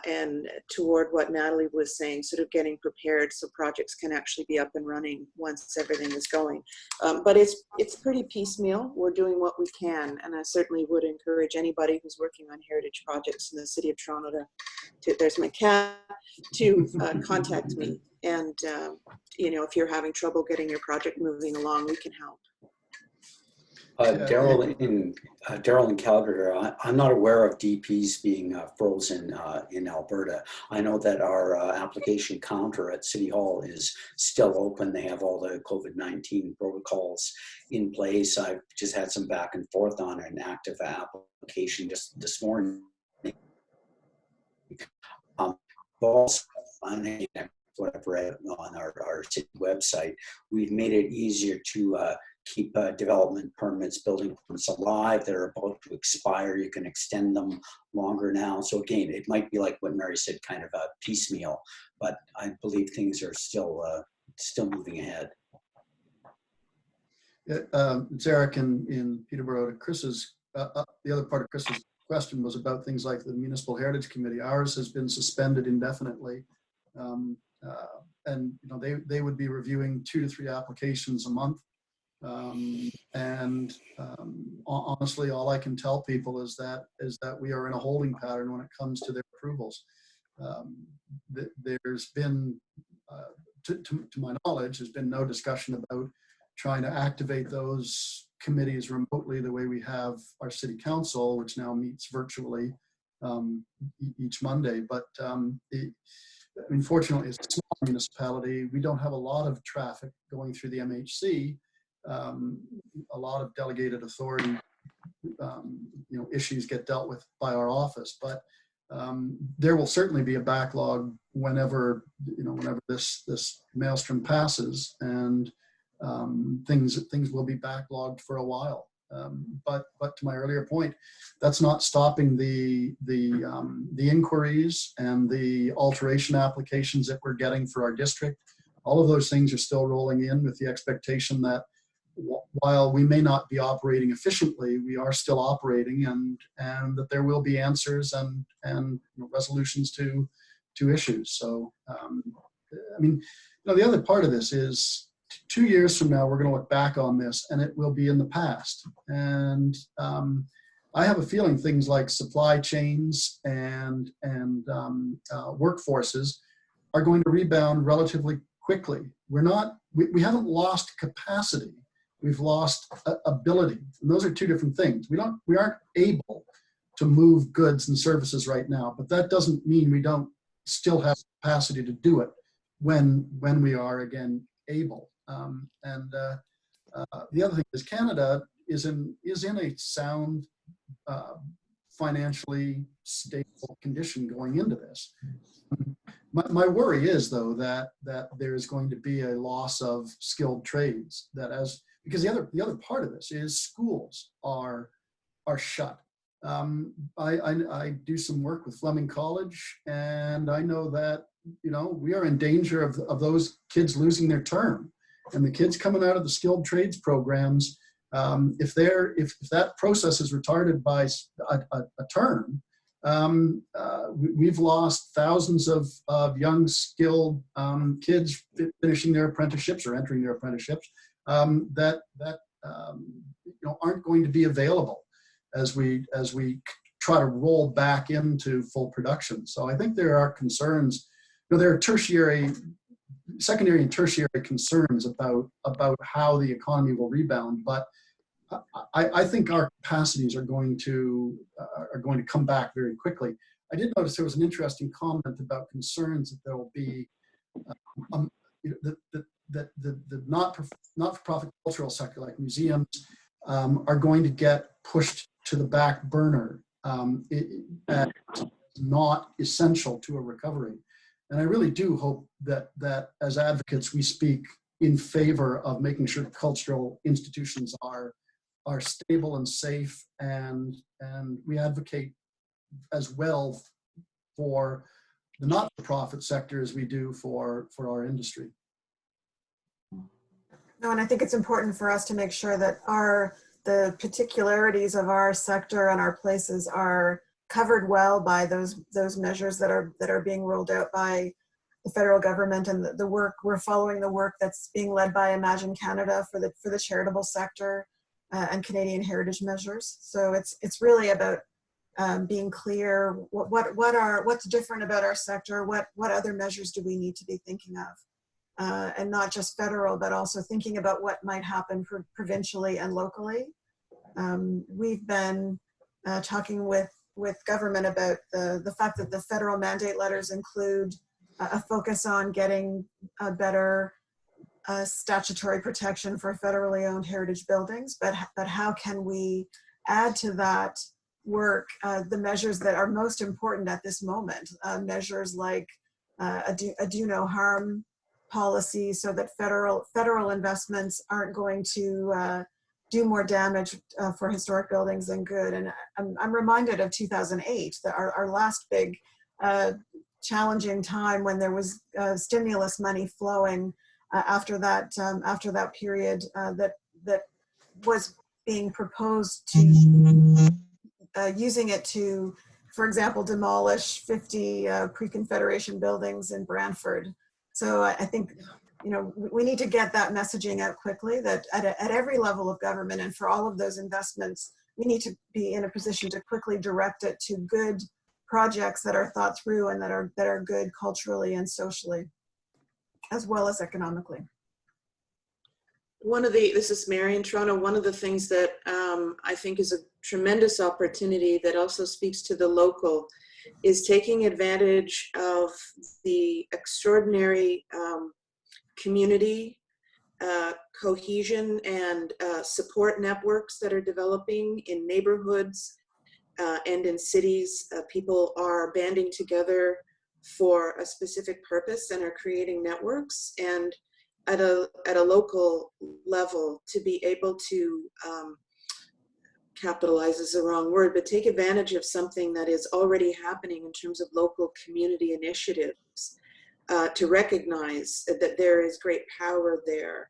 and toward what Natalie was saying, sort of getting prepared so projects can actually be up and running once everything is going. But it's pretty piecemeal. We're doing what we can, and I certainly would encourage anybody who's working on heritage projects in the City of Toronto there's my cat, to contact me. And if you're having trouble getting your project moving along, we can help. Daryl in Calgary, I'm not aware of DPs being frozen in Alberta. I know that our application counter at City Hall is still open. They have all the COVID-19 protocols in place. I've just had some back and forth on an active application just this morning. Also, what I've read on our city website, we've made it easier to keep development permits, building permits alive that are about to expire. You can extend them longer now. So again, it might be like what Mary said, kind of a piecemeal, but I believe things are still moving ahead. It's Eric in Peterborough. Chris's, the other part of Chris's question was about things like the Municipal Heritage Committee. Ours has been suspended indefinitely. And they would be reviewing 2 to 3 applications a month. Honestly, all I can tell people is that we are in a holding pattern when it comes to their approvals. There's been, to my knowledge, there's been no discussion about trying to activate those committees remotely the way we have our city council, which now meets virtually each Monday. But unfortunately, it's a small municipality. We don't have a lot of traffic going through the MHC. A lot of delegated authority, issues get dealt with by our office, but there will certainly be a backlog whenever this maelstrom passes, and things will be backlogged for a while. But to my earlier point, that's not stopping the inquiries and the alteration applications that we're getting for our district. All of those things are still rolling in with the expectation that while we may not be operating efficiently, we are still operating, and that there will be answers and resolutions to issues. So, the other part of this is, 2 years from now, we're going to look back on this and it will be in the past. And I have a feeling things like supply chains and workforces are going to rebound relatively quickly. We haven't lost capacity. We've lost ability. And those are two different things. We aren't able to move goods and services right now, but that doesn't mean we don't still have capacity to do it when we are again able. The other thing is Canada is in a sound, financially stable condition going into this. My worry is, though, that there is going to be a loss of skilled trades. Because the other part of this is schools are shut. I do some work with Fleming College, and I know that we are in danger of those kids losing their term, and the kids coming out of the skilled trades programs. If that process is retarded by a term, we've lost thousands of young skilled kids finishing their apprenticeships or entering their apprenticeships that aren't going to be available as we try to roll back into full production. So I think there are concerns. There are secondary and tertiary concerns about how the economy will rebound, but I think our capacities are going to come back very quickly. I did notice there was an interesting comment about concerns that there will be that the not-for-profit cultural sector, like museums, are going to get pushed to the back burner. It's not essential to a recovery. And I really do hope that as advocates, we speak in favor of making sure cultural institutions are stable and safe, and we advocate as well for the not-for-profit sector as we do for our industry. No, and I think it's important for us to make sure that the particularities of our sector and our places are covered well by those measures that are being rolled out by the federal government, and the work we're following, the work that's being led by Imagine Canada for the charitable sector and Canadian heritage measures. So it's really about being clear what's different about our sector, what other measures do we need to be thinking of. And not just federal, but also thinking about what might happen provincially and locally. We've been talking with government about the fact that the federal mandate letters include a focus on getting a better statutory protection for federally owned heritage buildings, but how can we add to that work the measures that are most important at this moment, measures like a do no harm policy, so that federal investments aren't going to do more damage for historic buildings than good. And I'm reminded of 2008, our last big challenging time when there was stimulus money flowing after that period that was being proposed to using it to, for example, demolish 50 pre-Confederation buildings in Brantford. So I think, we need to get that messaging out quickly, that at every level of government and for all of those investments, we need to be in a position to quickly direct it to good projects that are thought through and that are good culturally and socially, as well as economically. This is Mary in Toronto. One of the things that I think is a tremendous opportunity that also speaks to the local is taking advantage of the extraordinary community cohesion and support networks that are developing in neighborhoods and in cities. People are banding together for a specific purpose and are creating networks. And at a local level, to be able to capitalize is the wrong word, but take advantage of something that is already happening in terms of local community initiatives, to recognize that there is great power there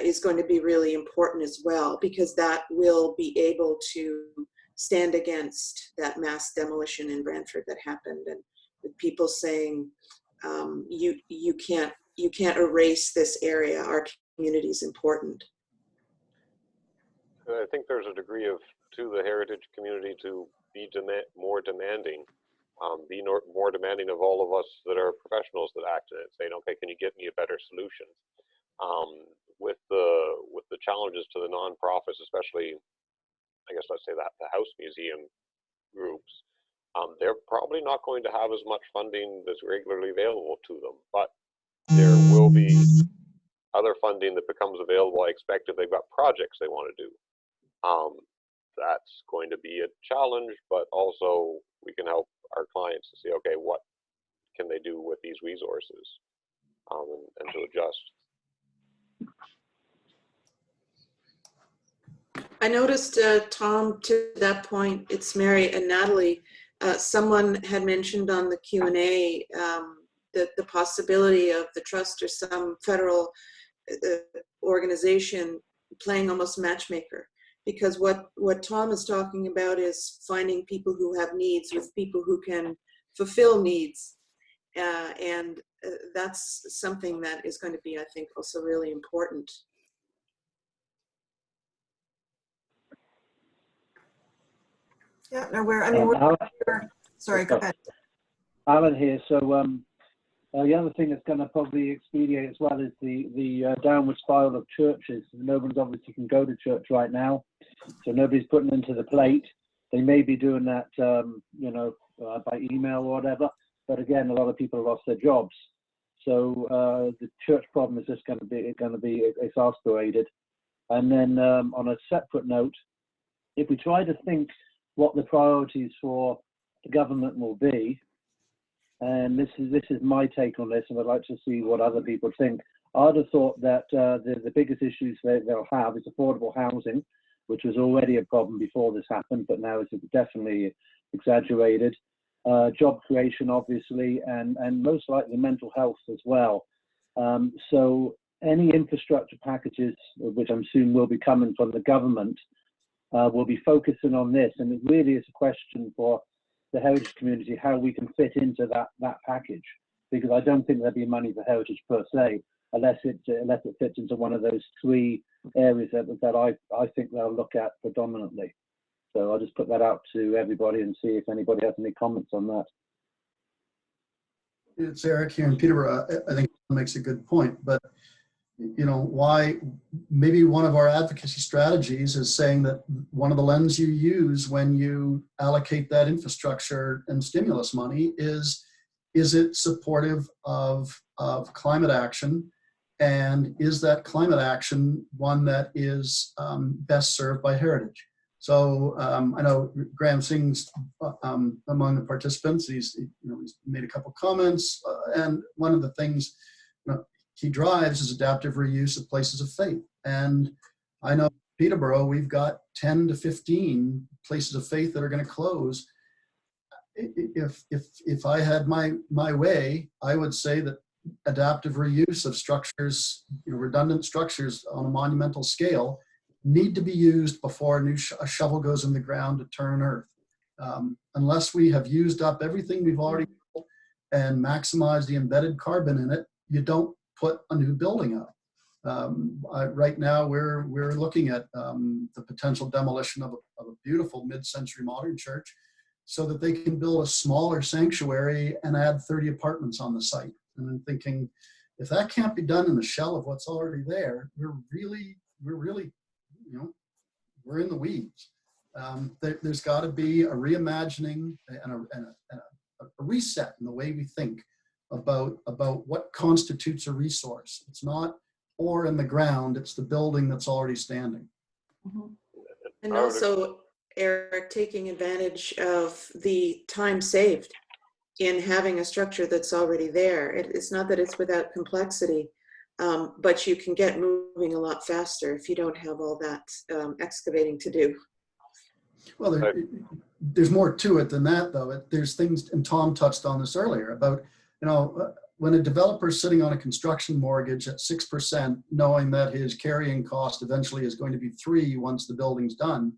is going to be really important as well, because that will be able to stand against that mass demolition in Brantford that happened, and with people saying, you can't you can't erase this area. Our community is important. I think there's a degree of, to the heritage community to be more demanding, more demanding of all of us that are professionals that act in it, saying, okay, can you get me a better solution? With the challenges to the nonprofits, especially, I guess let's say that the house museum groups, they're probably not going to have as much funding that's regularly available to them, but there will be other funding that becomes available. I expect if they've got projects they want to do. That's going to be a challenge, but also we can help our clients to see, okay, what can they do with these resources, and to adjust. I noticed, Tom, to that point, it's Mary and Natalie, someone had mentioned on the Q&A the possibility of the trust or some federal organization playing almost matchmaker. Because what Tom is talking about is finding people who have needs with people who can fulfill needs. And that's something that is going to be, I think, also really important. Yeah, no, we're sorry, go ahead. Alan here. So the other thing that's going to probably expedite as well is the downward spiral of churches. No one's obviously can go to church right now, so nobody's putting into the plate. They may be doing that, by email or whatever. But again, a lot of people have lost their jobs, so the church problem is just going to be exasperated. And then on a separate note, if we try to think what the priorities for the government will be, and this is my take on this, and I'd like to see what other people think. I'd have thought that the biggest issues they'll have is affordable housing, which was already a problem before this happened, but now it's definitely exaggerated. Job creation, obviously, and most likely mental health as well. So any infrastructure packages, which I'm assuming will be coming from the government, will be focusing on this, and it really is a question for the heritage community how we can fit into that package, because I don't think there'll be money for heritage per se unless it fits into one of those three areas that I think they'll look at predominantly. So I'll just put that out to everybody and see if anybody has any comments on that. It's Eric here in Peterborough. I think it makes a good point, but why maybe one of our advocacy strategies is saying that one of the lenses you use when you allocate that infrastructure and stimulus money is it supportive of climate action, and is that climate action one that is best served by heritage? So I know Graham Singh's among the participants. He's made a couple comments, and one of the things he drives is adaptive reuse of places of faith. And I know in Peterborough, we've got 10 to 15 places of faith that are going to close. If I had my way, I would say that adaptive reuse of structures, redundant structures on a monumental scale, need to be used before a shovel goes in the ground to turn earth. Unless we have used up everything we've already built and maximized the embedded carbon in it, you don't put a new building up. Right now, we're looking at the potential demolition of a beautiful mid-century modern church so that they can build a smaller sanctuary and add 30 apartments on the site. And I'm thinking, if that can't be done in the shell of what's already there, we're really, we're in the weeds. There's got to be a reimagining and a reset in the way we think about what constitutes a resource. It's not ore in the ground, it's the building that's already standing. Mm-hmm. And also, Eric, taking advantage of the time saved in having a structure that's already there. It's not that it's without complexity, but you can get moving a lot faster if you don't have all that excavating to do. Well, there's more to it than that, though. There's things, and Tom touched on this earlier, about when a developer is sitting on a construction mortgage at 6%, knowing that his carrying cost eventually is going to be 3% once the building's done,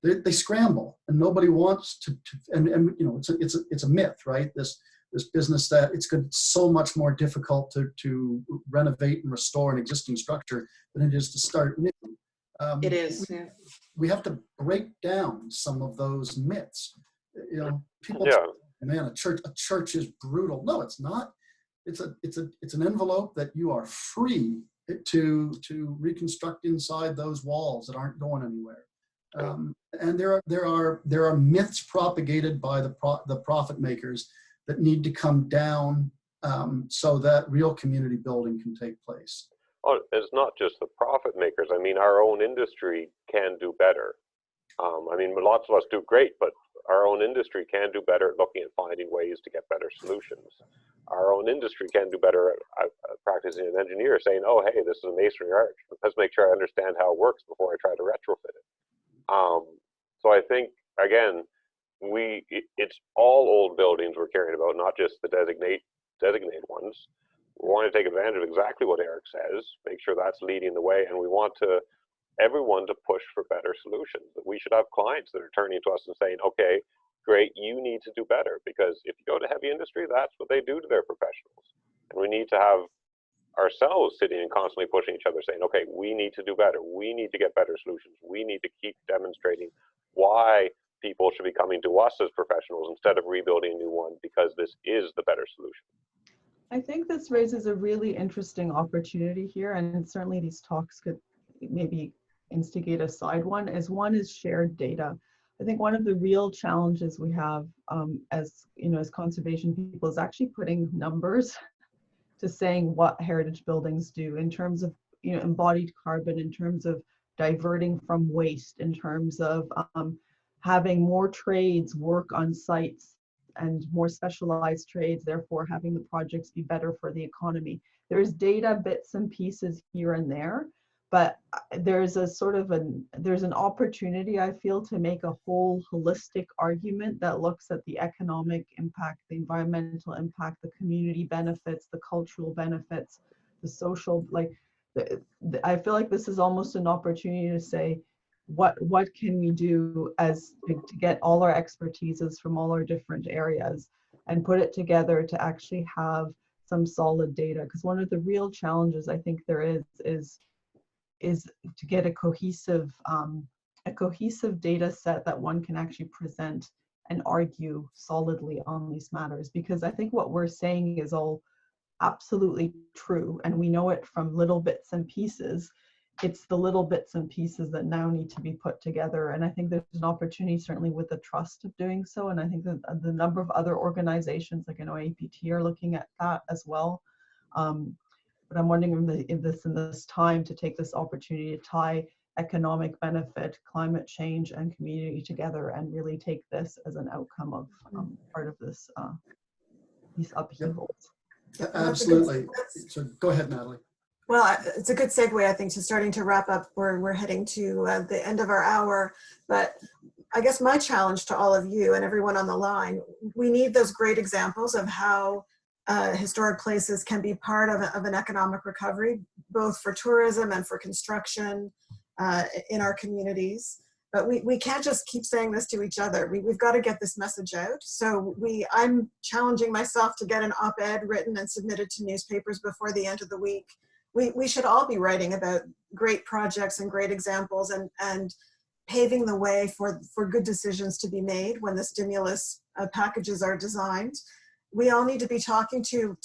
they scramble, and nobody wants to and it's a myth, right? This this business that it's so much more difficult to renovate and restore an existing structure than it is to start new. It is, yeah. We have to break down some of those myths. You know, people Yeah. say, man, a church is brutal. No, it's not. It's an envelope that you are free to reconstruct inside those walls that aren't going anywhere. And there are myths propagated by the profit makers that need to come down so that real community building can take place. Oh, it's not just the profit makers. I mean, our own industry can do better. I mean, lots of us do great, but our own industry can do better at looking at finding ways to get better solutions. Our own industry can do better at practicing an engineer, saying, oh, hey, this is a masonry arch. Let's make sure I understand how it works before I try to retrofit it. So I think, again, it's all old buildings we're caring about, not just the designated ones. We want to take advantage of exactly what Eric says, make sure that's leading the way, and we want everyone to push for better solutions. We should have clients that are turning to us and saying, okay, great, you need to do better, because if you go to heavy industry, that's what they do to their professionals. And we need to have ourselves sitting and constantly pushing each other, saying, okay, we need to do better. We need to get better solutions. We need to keep demonstrating why people should be coming to us as professionals instead of rebuilding a new one, because this is the better solution. I think this raises a really interesting opportunity here, and certainly these talks could maybe instigate a side one is shared data. I think one of the real challenges we have as conservation people is actually putting numbers to saying what heritage buildings do in terms of embodied carbon, in terms of diverting from waste, in terms of having more trades work on sites and more specialized trades, therefore having the projects be better for the economy. There's data bits and pieces here and there, but there's there's an opportunity, I feel, to make a whole holistic argument that looks at the economic impact, the environmental impact, the community benefits, the cultural benefits, the social, I feel like this is almost an opportunity to say, what can we do to get all our expertises from all our different areas and put it together to actually have some solid data. Because one of the real challenges I think there is to get a cohesive data set that one can actually present and argue solidly on these matters. Because I think what we're saying is all absolutely true, and we know it from little bits and pieces. It's the little bits and pieces that now need to be put together. And I think there's an opportunity, certainly with the trust, of doing so. And I think that the number of other organizations, like I know APT, are looking at that as well. But I'm wondering in this time to take this opportunity to tie economic benefit, climate change, and community together, and really take this as an outcome of part of this these upheavals. Yep. Absolutely. So go ahead, Natalie. Well, it's a good segue, I think, to starting to wrap up. We're heading to the end of our hour, but I guess my challenge to all of you and everyone on the line, we need those great examples of how historic places can be part of an economic recovery, both for tourism and for construction in our communities. But we can't just keep saying this to each other. We've got to get this message out. So I'm challenging myself to get an op-ed written and submitted to newspapers before the end of the week. We should all be writing about great projects and great examples and paving the way for good decisions to be made when the stimulus packages are designed. We all need to be talking to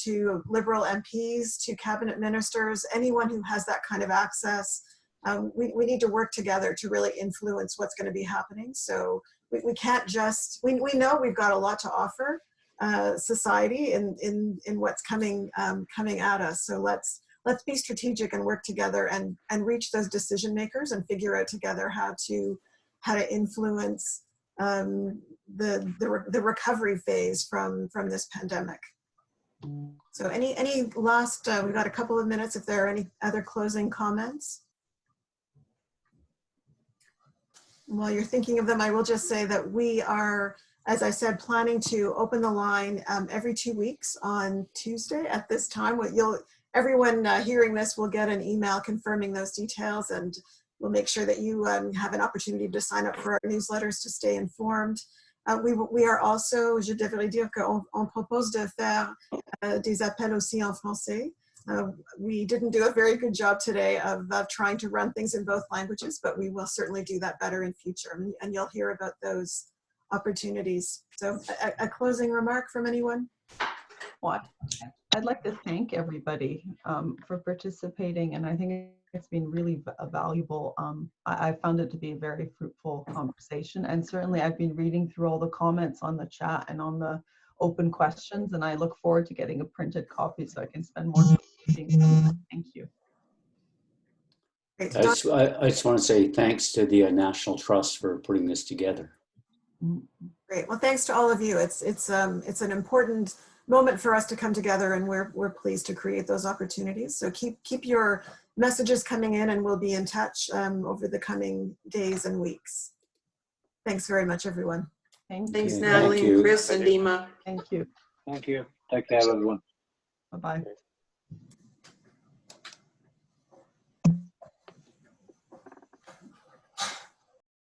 Liberal MPs, to cabinet ministers, anyone who has that kind of access. We need to work together to really influence what's going to be happening. So we can't just, we know we've got a lot to offer society in what's coming at us. So let's be strategic and work together and reach those decision makers and figure out together how to influence the recovery phase from this pandemic. So any last, we've got a couple of minutes if there are any other closing comments. While you're thinking of them, I will just say that we are, as I said, planning to open the line every 2 weeks on Tuesday at this time. Everyone hearing this will get an email confirming those details, and we'll make sure that you have an opportunity to sign up for our newsletters to stay informed. We are also, je devrais dire qu'on propose de faire des appels aussi en français. We didn't do a very good job today of trying to run things in both languages, but we will certainly do that better in future, and you'll hear about those opportunities. So a closing remark from anyone? What? I'd like to thank everybody for participating, and I think it's been really valuable. I found it to be a very fruitful conversation, and certainly I've been reading through all the comments on the chat and on the open questions, and I look forward to getting a printed copy so I can spend more time reading them. Thank you. Great. I just want to say thanks to the National Trust for putting this together. Great. Well, thanks to all of you. It's an important moment for us to come together, and we're pleased to create those opportunities. So keep your messages coming in, and we'll be in touch over the coming days and weeks. Thanks very much, everyone. Thanks, Okay, Natalie, thank you. Chris, and Dima. Thank you. Thank you. Take care, everyone. Bye-bye.